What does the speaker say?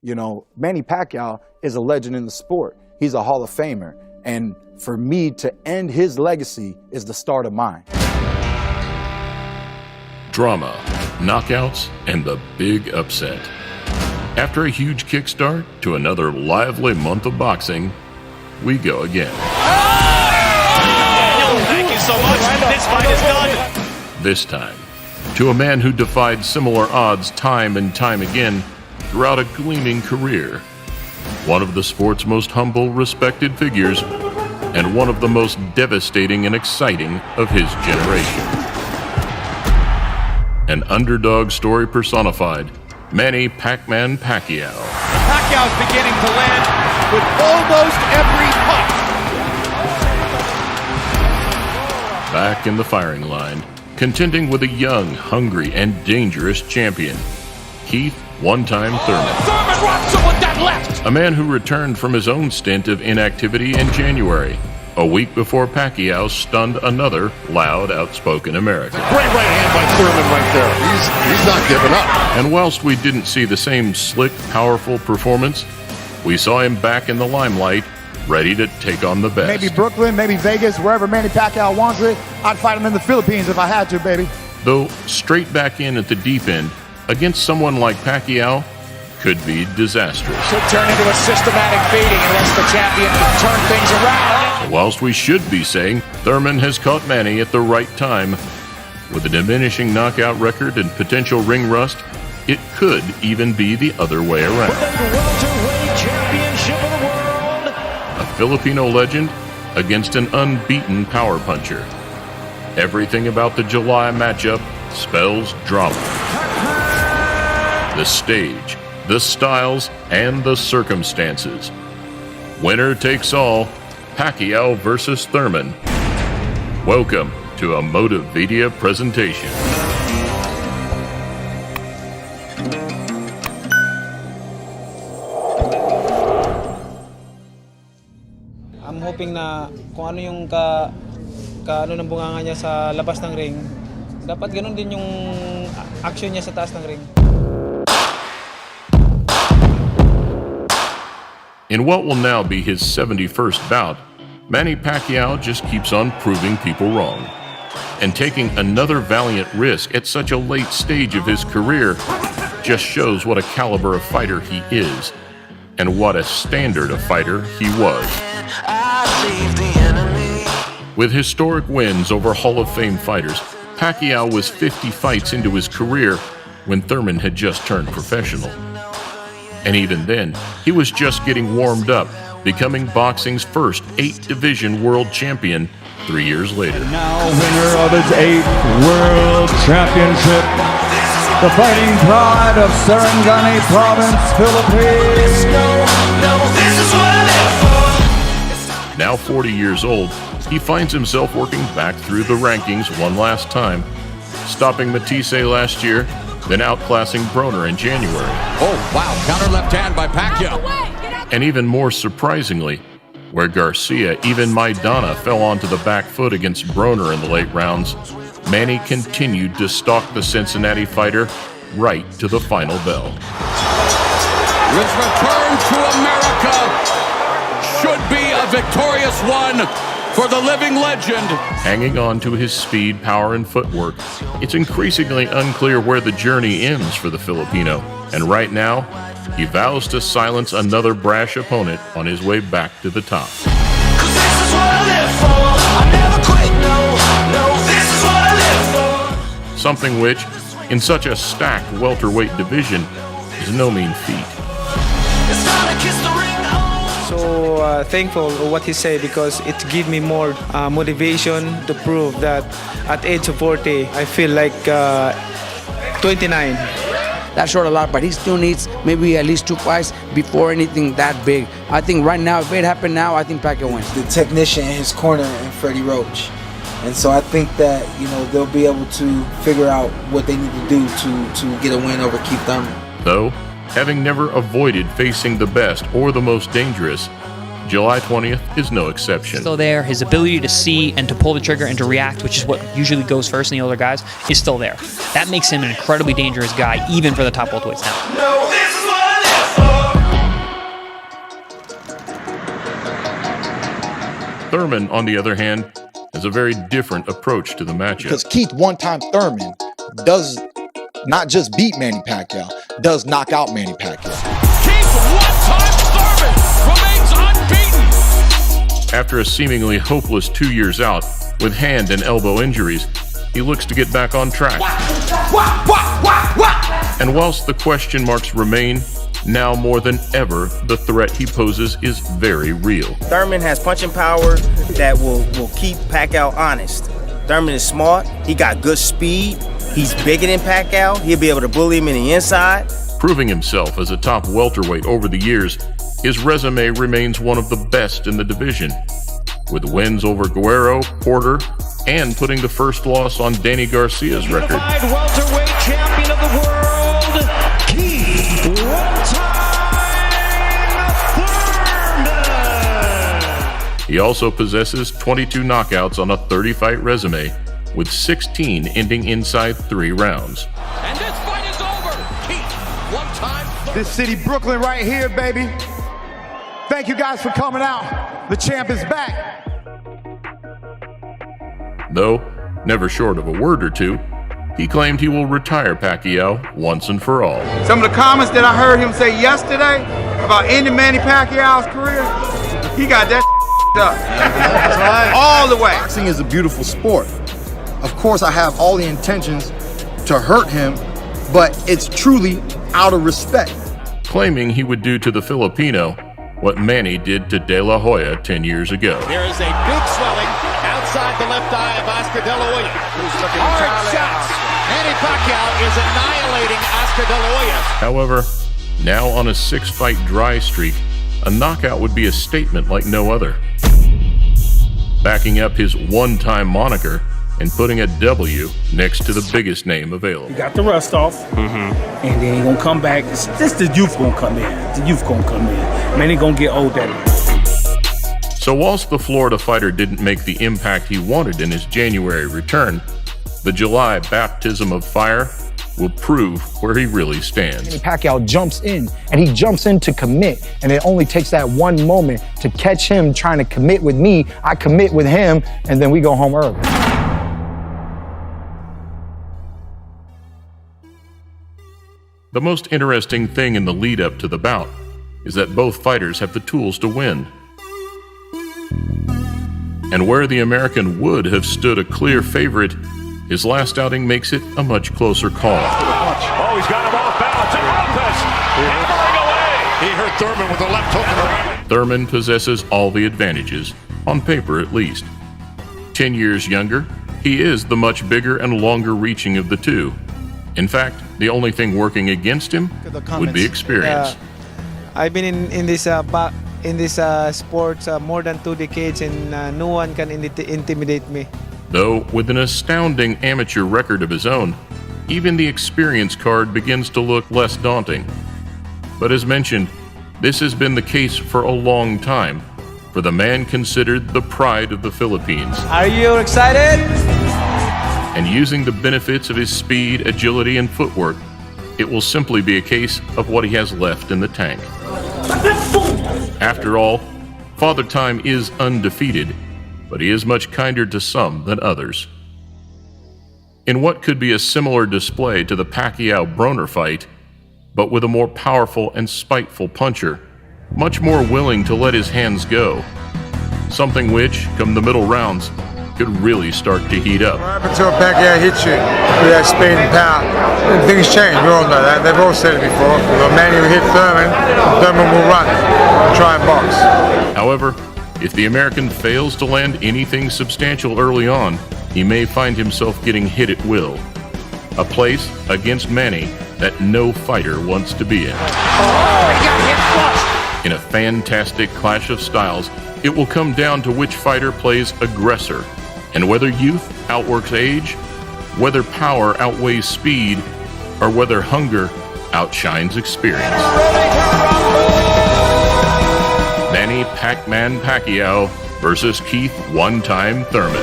You know, Manny Pacquiao is a legend in the sport. He's a Hall of Famer. And for me to end his legacy is the start of mine. Drama, knockouts, and the big upset. After a huge kickstart to another lively month of boxing, we go again. Thank you so much. This fight is done. This time, to a man who defied similar odds time and time again throughout a gleaming career. One of the sport's most humble, respected figures, and one of the most devastating and exciting of his generation. An underdog story personified, Manny Pac-Man Pacquiao. Pacquiao's beginning to land with almost every punch. Back in the firing line, contending with a young, hungry, and dangerous champion, Keith "One-Time" Thurman. Thurman rocks him with that left. A man who returned from his own stint of inactivity in January, a week before Pacquiao stunned another loud, outspoken American. Great right hand by Thurman right there. He's not giving up. And whilst we didn't see the same slick, powerful performance, we saw him back in the limelight, ready to take on the best. Maybe Brooklyn, maybe Vegas, wherever Manny Pacquiao wants it. I'd fight him in the Philippines if I had to, baby. Though straight back in at the deep end, against someone like Pacquiao, could be disastrous. Could turn into a systematic beating unless the champion can turn things around. Whilst we should be saying Thurman has caught Manny at the right time, with a diminishing knockout record and potential ring rust, it could even be the other way around. The welterweight championship of the world. A Filipino legend against an unbeaten power puncher. Everything about the July matchup spells drama. The stage, the styles, and the circumstances. Winner takes all, Pacquiao versus Thurman. Welcome to a Motivedia presentation. I'm hoping na kung ano yung ano ng bunganga niya sa labas ng ring, dapat ganun din yung action niya sa taas ng ring. In what will now be his 71st bout, Manny Pacquiao just keeps on proving people wrong. And taking another valiant risk at such a late stage of his career just shows what a caliber of fighter he is, and what a standard of fighter he was. With historic wins over Hall of Fame fighters, Pacquiao was 50 fights into his career when Thurman had just turned professional. And even then, he was just getting warmed up, becoming boxing's first 8-division world champion 3 years later. Now winner of his 8th world championship, the fighting pride of Guney province, Philippines. Now 40 years old, he finds himself working back through the rankings one last time, stopping Matisse last year, then outclassing Broner in January. Oh, wow. Counter left hand by Pacquiao. And even more surprisingly, where Garcia, even Maidana, fell onto the back foot against Broner in the late rounds, Manny continued to stalk the Cincinnati fighter right to the final bell. His return to America should be a victorious one for the living legend. Hanging on to his speed, power, and footwork, it's increasingly unclear where the journey ends for the Filipino. And right now, he vows to silence another brash opponent on his way back to the top. Something which, in such a stacked welterweight division, is no mean feat. So thankful of what he said, because it gave me more motivation to prove that at age of 40, I feel like 29. That short a lot, but he still needs maybe at least 2 fights before anything that big. I think right now, if it happened now, I think Pacquiao wins. The technician in his corner and Freddie Roach. And so I think that, you know, they'll be able to figure out what they need to do to get a win over Keith Thurman. Though, having never avoided facing the best or the most dangerous, July 20th is no exception. Still there. His ability to see and to pull the trigger and to react, which is what usually goes first in the older guys, is still there. That makes him an incredibly dangerous guy, even for the top welterweights now. No, this is what I live for. Thurman, on the other hand, has a very different approach to the matchup. Because Keith one-time Thurman does not just beat Manny Pacquiao, does knock out Manny Pacquiao. Keith one-time Thurman remains unbeaten. After a seemingly hopeless 2 years out with hand and elbow injuries, he looks to get back on track. And whilst the question marks remain, now more than ever, the threat he poses is very real. Thurman has punching power that will keep Pacquiao honest. Thurman is smart, he got good speed, he's bigger than Pacquiao, he'll be able to bully him in the inside. Proving himself as a top welterweight over the years, his resume remains one of the best in the division, with wins over Guerrero, Porter, and putting the first loss on Danny Garcia's record. Unified welterweight champion of the world, Keith Thurman. He also possesses 22 knockouts on a 30-fight resume, with 16 ending inside 3 rounds. And this fight is over. Keith, one-time. This city, Brooklyn, right here, baby. Thank you guys for coming out. The champ is back. Though, never short of a word or two, he claimed he will retire Pacquiao once and for all. Some of the comments that I heard him say yesterday about ending Manny Pacquiao's career, he got that up. All the way. Boxing is a beautiful sport. Of course, I have all the intentions to hurt him, but it's truly out of respect. Claiming he would do to the Filipino what Manny did to De La Hoya 10 years ago. There is a big swelling outside the left eye of Oscar De La Hoya. Hard shots. Manny Pacquiao is annihilating Oscar De La Hoya. However, now on a 6-fight dry streak, a knockout would be a statement like no other. Backing up his one-time moniker and putting a W next to the biggest name available. He got the rust off, and then he gonna come back. It's just the youth gonna come in. The youth gonna come in. Man, he gonna get old at it. So whilst the Florida fighter didn't make the impact he wanted in his January return, the July baptism of fire will prove where he really stands. Manny Pacquiao jumps in, and he jumps in to commit, and it only takes that one moment to catch him trying to commit with me. I commit with him, and then we go home early. The most interesting thing in the lead-up to the bout is that both fighters have the tools to win. And where the American would have stood a clear favorite, his last outing makes it a much closer call. Oh, he's got him off balance. And Lopez hammering away. He hurt Thurman with a left hook in the right. Thurman possesses all the advantages, on paper at least. 10 years younger, he is the much bigger and longer reaching of the two. In fact, the only thing working against him would be experience. I've been in this sport more than 2 decades, and no one can intimidate me. Though, with an astounding amateur record of his own, even the experience card begins to look less daunting. But as mentioned, this has been the case for a long time for the man considered the pride of the Philippines. Are you excited? And using the benefits of his speed, agility, and footwork, it will simply be a case of what he has left in the tank. After all, Father Time is undefeated, but he is much kinder to some than others. In what could be a similar display to the Pacquiao-Broner fight, but with a more powerful and spiteful puncher, much more willing to let his hands go, something which, come the middle rounds, could really start to heat up. What happens to a Pacquiao hits you with that speed and power? Things change, we all know that. They've all said it before. If a man who hit Thurman, Thurman will run and try and box. However, if the American fails to land anything substantial early on, he may find himself getting hit at will. A place against Manny that no fighter wants to be in. Oh, he got hit flush. In a fantastic clash of styles, it will come down to which fighter plays aggressor, and whether youth outworks age, whether power outweighs speed, or whether hunger outshines experience. Manny Pac-Man Pacquiao versus Keith One-Time Thurman.